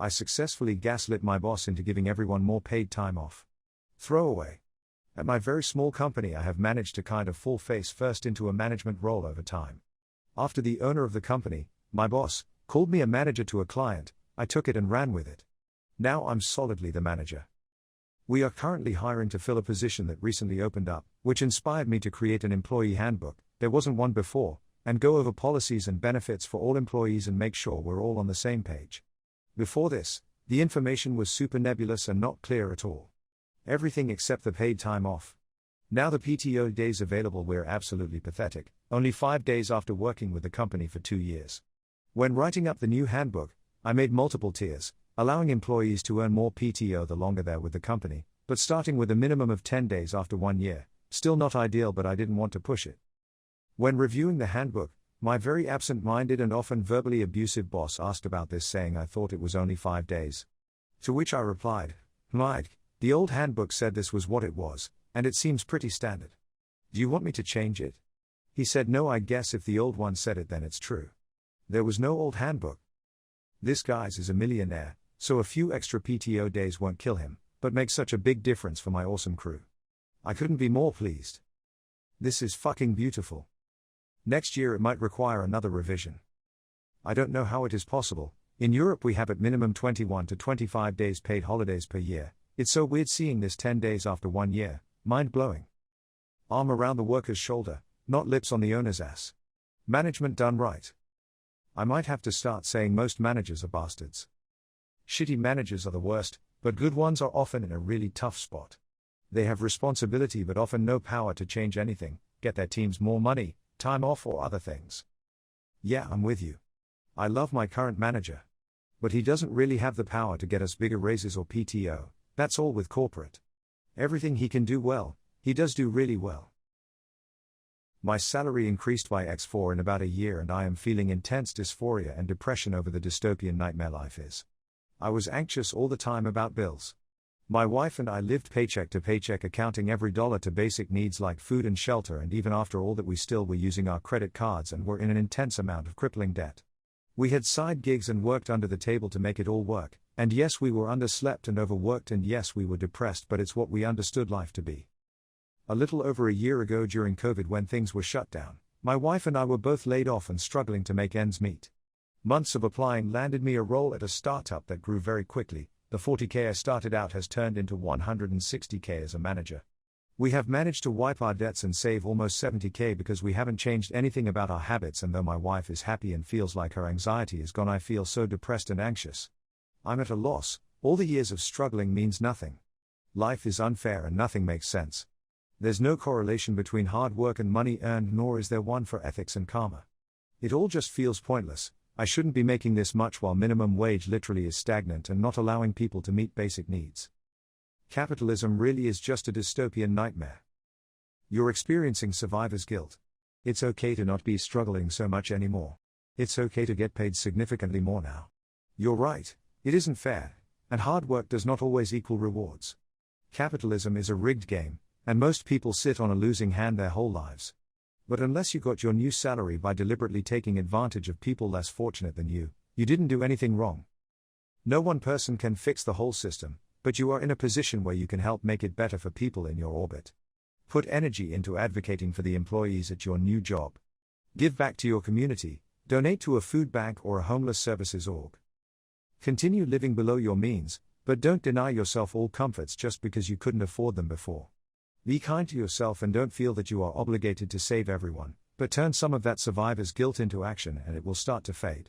I successfully gaslit my boss into giving everyone more paid time off. Throwaway. At my very small company, I have managed to kind of fall face first into a management role over time. After the owner of the company, my boss, called me a manager to a client, I took it and ran with it. Now I'm solidly the manager. We are currently hiring to fill a position that recently opened up, which inspired me to create an employee handbook, there wasn't one before, and go over policies and benefits for all employees and make sure we're all on the same page. Before this, the information was super nebulous and not clear at all. Everything except the paid time off. Now the PTO days available, we're absolutely pathetic, only 5 days after working with the company for 2 years. When writing up the new handbook, I made multiple tiers, allowing employees to earn more PTO the longer they're with the company, but starting with a minimum of 10 days after 1 year. Still not ideal, but I didn't want to push it. When reviewing the handbook, my very absent-minded and often verbally abusive boss asked about this, saying I thought it was only 5 days. To which I replied, "Mike, the old handbook said this was what it was, and it seems pretty standard. Do you want me to change it?" He said, "No, I guess if the old one said it then it's true." There was no old handbook. This guy's is a millionaire, so a few extra PTO days won't kill him, but make such a big difference for my awesome crew. I couldn't be more pleased. This is fucking beautiful. Next year it might require another revision. I don't know how it is possible. In Europe we have at minimum 21 to 25 days paid holidays per year. It's so weird seeing this 10 days after 1 year, mind-blowing. Arm around the worker's shoulder, not lips on the owner's ass. Management done right. I might have to start saying most managers are bastards. Shitty managers are the worst, but good ones are often in a really tough spot. They have responsibility but often no power to change anything, get their teams more money, time off or other things. Yeah, I'm with you. I love my current manager. But he doesn't really have the power to get us bigger raises or PTO, that's all with corporate. Everything he can do well, he does do really well. My salary increased by X4 in about a year and I am feeling intense dysphoria and depression over the dystopian nightmare life is. I was anxious all the time about bills. My wife and I lived paycheck to paycheck, accounting every dollar to basic needs like food and shelter, and even after all that we still were using our credit cards and were in an intense amount of crippling debt. We had side gigs and worked under the table to make it all work, and yes, we were underslept and overworked, and yes, we were depressed, but it's what we understood life to be. A little over a year ago during COVID, when things were shut down, my wife and I were both laid off and struggling to make ends meet. Months of applying landed me a role at a startup that grew very quickly. The 40K I started out has turned into 160K as a manager. We have managed to wipe our debts and save almost 70K because we haven't changed anything about our habits, and though my wife is happy and feels like her anxiety is gone, I feel so depressed and anxious. I'm at a loss. All the years of struggling means nothing. Life is unfair and nothing makes sense. There's no correlation between hard work and money earned, nor is there one for ethics and karma. It all just feels pointless. I shouldn't be making this much while minimum wage literally is stagnant and not allowing people to meet basic needs. Capitalism really is just a dystopian nightmare. You're experiencing survivor's guilt. It's okay to not be struggling so much anymore. It's okay to get paid significantly more now. You're right, it isn't fair, and hard work does not always equal rewards. Capitalism is a rigged game, and most people sit on a losing hand their whole lives. But unless you got your new salary by deliberately taking advantage of people less fortunate than you didn't do anything wrong. No one person can fix the whole system, but you are in a position where you can help make it better for people in your orbit. Put energy into advocating for the employees at your new job. Give back to your community, donate to a food bank or a homeless services org. Continue living below your means, but don't deny yourself all comforts just because you couldn't afford them before. Be kind to yourself and don't feel that you are obligated to save everyone, but turn some of that survivor's guilt into action and it will start to fade.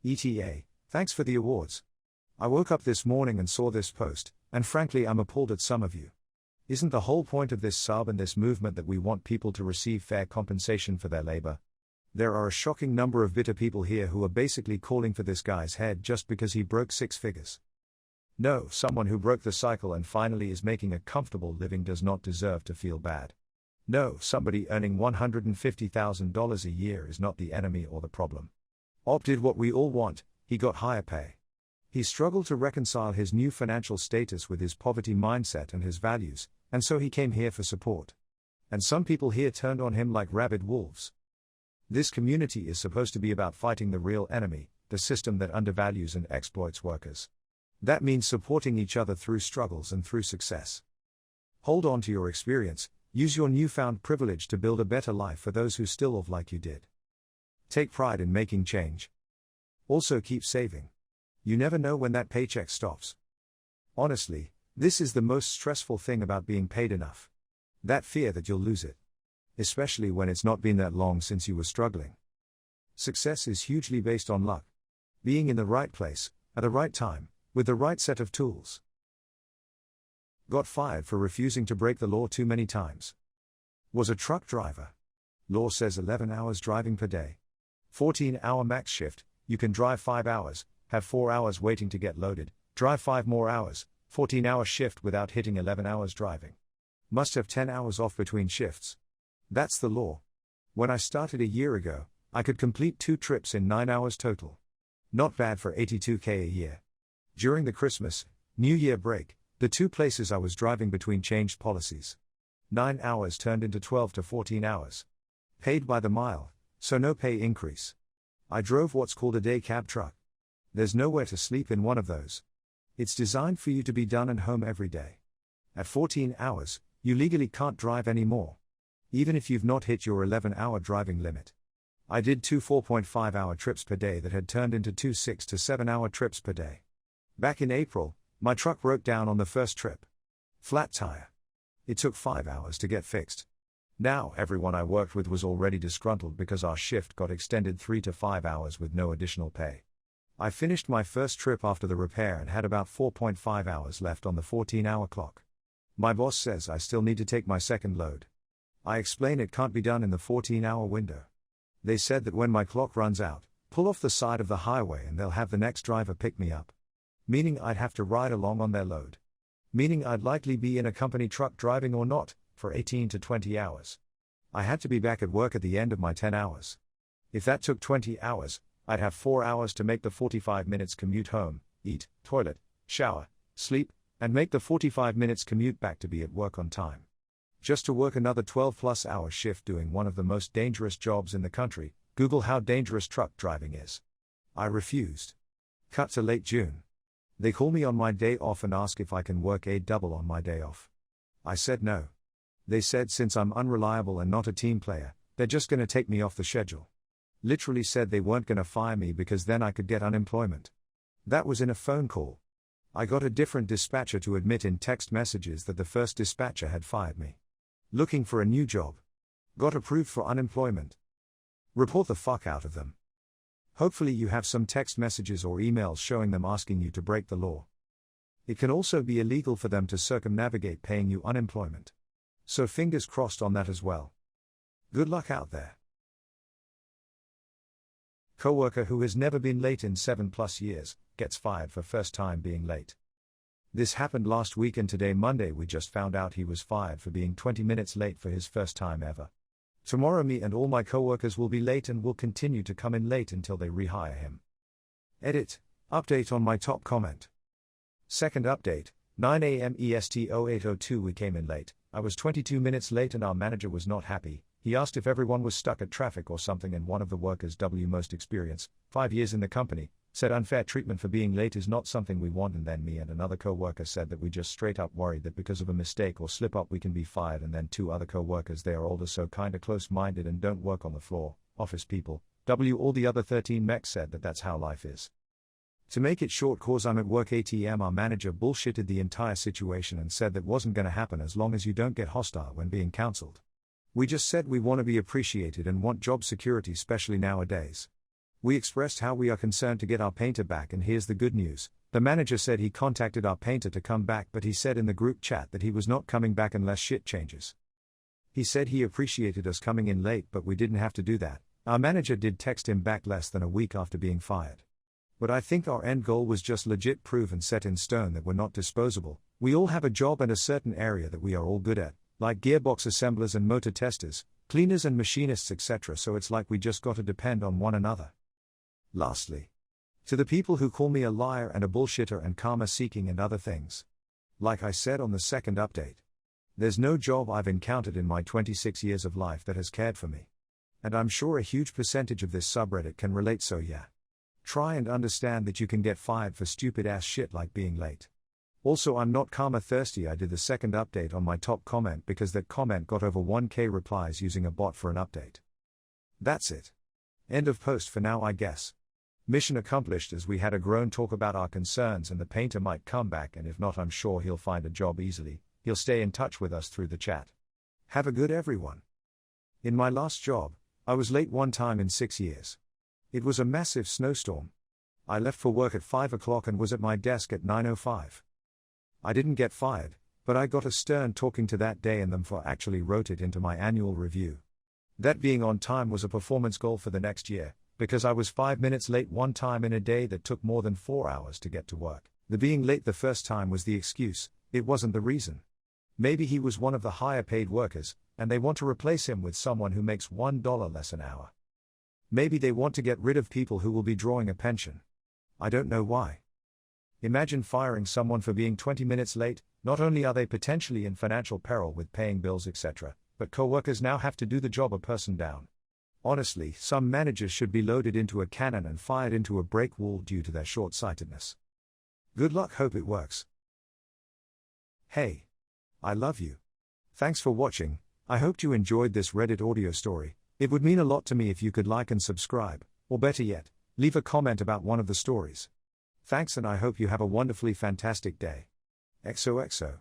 ETA, thanks for the awards. I woke up this morning and saw this post, and frankly I'm appalled at some of you. Isn't the whole point of this sub and this movement that we want people to receive fair compensation for their labor? There are a shocking number of bitter people here who are basically calling for this guy's head just because he broke 6 figures. No, someone who broke the cycle and finally is making a comfortable living does not deserve to feel bad. No, somebody earning $150,000 a year is not the enemy or the problem. Op did what we all want, he got higher pay. He struggled to reconcile his new financial status with his poverty mindset and his values, and so he came here for support. And some people here turned on him like rabid wolves. This community is supposed to be about fighting the real enemy, the system that undervalues and exploits workers. That means supporting each other through struggles and through success. Hold on to your experience, use your newfound privilege to build a better life for those who still live like you did. Take pride in making change. Also keep saving. You never know when that paycheck stops. Honestly, this is the most stressful thing about being paid enough. That fear that you'll lose it. Especially when it's not been that long since you were struggling. Success is hugely based on luck. Being in the right place, at the right time, with the right set of tools. Got fired for refusing to break the law too many times. Was a truck driver. Law says 11 hours driving per day. 14-hour max shift, you can drive 5 hours, have 4 hours waiting to get loaded, drive 5 more hours, 14-hour shift without hitting 11 hours driving. Must have 10 hours off between shifts. That's the law. When I started a year ago, I could complete 2 trips in 9 hours total. Not bad for $82K a year. During the Christmas, New Year break, the 2 places I was driving between changed policies. 9 hours turned into 12 to 14 hours. Paid by the mile, so no pay increase. I drove what's called a day cab truck. There's nowhere to sleep in one of those. It's designed for you to be done and home every day. At 14 hours, you legally can't drive anymore. Even if you've not hit your 11-hour driving limit. I did 2 4.5-hour trips per day that had turned into 2 6 to 7-hour trips per day. Back in April, my truck broke down on the first trip. Flat tire. It took 5 hours to get fixed. Now everyone I worked with was already disgruntled because our shift got extended 3 to 5 hours with no additional pay. I finished my first trip after the repair and had about 4.5 hours left on the 14-hour clock. My boss says I still need to take my second load. I explain it can't be done in the 14-hour window. They said that when my clock runs out, pull off the side of the highway and they'll have the next driver pick me up. Meaning I'd have to ride along on their load. Meaning I'd likely be in a company truck driving or not, for 18 to 20 hours. I had to be back at work at the end of my 10 hours. If that took 20 hours, I'd have 4 hours to make the 45 minutes commute home, eat, toilet, shower, sleep, and make the 45 minutes commute back to be at work on time. Just to work another 12+ hour shift doing one of the most dangerous jobs in the country. Google how dangerous truck driving is. I refused. Cut to late June. They call me on my day off and ask if I can work a double on my day off. I said no. They said since I'm unreliable and not a team player, they're just gonna take me off the schedule. Literally said they weren't gonna fire me because then I could get unemployment. That was in a phone call. I got a different dispatcher to admit in text messages that the first dispatcher had fired me. Looking for a new job. Got approved for unemployment. Report the fuck out of them. Hopefully you have some text messages or emails showing them asking you to break the law. It can also be illegal for them to circumnavigate paying you unemployment. So fingers crossed on that as well. Good luck out there. Coworker who has never been late in 7+ years, gets fired for first time being late. This happened last week and today Monday we just found out he was fired for being 20 minutes late for his first time ever. Tomorrow me and all my coworkers will be late and will continue to come in late until they rehire him. Edit. Update on my top comment. Second update, 9 a.m. EST 0802 we came in late. I was 22 minutes late and our manager was not happy. He asked if everyone was stuck at traffic or something and one of the workers most experience, 5 years in the company, said unfair treatment for being late is not something we want and then me and another co-worker said that we just straight up worried that because of a mistake or slip up we can be fired and then 2 other co-workers they are older so kinda close-minded and don't work on the floor, office people, all the other 13 mechs said that that's how life is. To make it short cause I'm at work ATM our manager bullshitted the entire situation and said that wasn't gonna happen as long as you don't get hostile when being counseled. We just said we want to be appreciated and want job security especially nowadays. We expressed how we are concerned to get our painter back and here's the good news. The manager said he contacted our painter to come back but he said in the group chat that he was not coming back unless shit changes. He said he appreciated us coming in late but we didn't have to do that. Our manager did text him back less than a week after being fired. But I think our end goal was just legit proof and set in stone that we're not disposable. We all have a job and a certain area that we are all good at, like gearbox assemblers and motor testers, cleaners and machinists etc. so it's like we just gotta depend on one another. Lastly, to the people who call me a liar and a bullshitter and karma seeking and other things. Like I said on the second update. There's no job I've encountered in my 26 years of life that has cared for me. And I'm sure a huge percentage of this subreddit can relate so yeah. Try and understand that you can get fired for stupid ass shit like being late. Also, I'm not karma thirsty. I did the second update on my top comment because that comment got over 1k replies using a bot for an update. That's it. End of post for now, I guess. Mission accomplished, as we had a grown talk about our concerns, and the painter might come back, and if not, I'm sure he'll find a job easily. He'll stay in touch with us through the chat. Have a good everyone. In my last job, I was late one time in 6 years. It was a massive snowstorm. I left for work at 5 o'clock and was at my desk at 9:05. I didn't get fired, but I got a stern talking to that day, and them for actually wrote it into my annual review. That being on time was a performance goal for the next year, because I was 5 minutes late one time in a day that took more than 4 hours to get to work. The being late the first time was the excuse, it wasn't the reason. Maybe he was one of the higher paid workers, and they want to replace him with someone who makes $1 less an hour. Maybe they want to get rid of people who will be drawing a pension. I don't know why. Imagine firing someone for being 20 minutes late. Not only are they potentially in financial peril with paying bills, etc., but co-workers now have to do the job a person down. Honestly, some managers should be loaded into a cannon and fired into a break wall due to their short-sightedness. Good luck, hope it works. Hey. I love you. Thanks for watching. I hoped you enjoyed this Reddit audio story. It would mean a lot to me if you could like and subscribe, or better yet, leave a comment about one of the stories. Thanks, and I hope you have a wonderfully fantastic day. XOXO.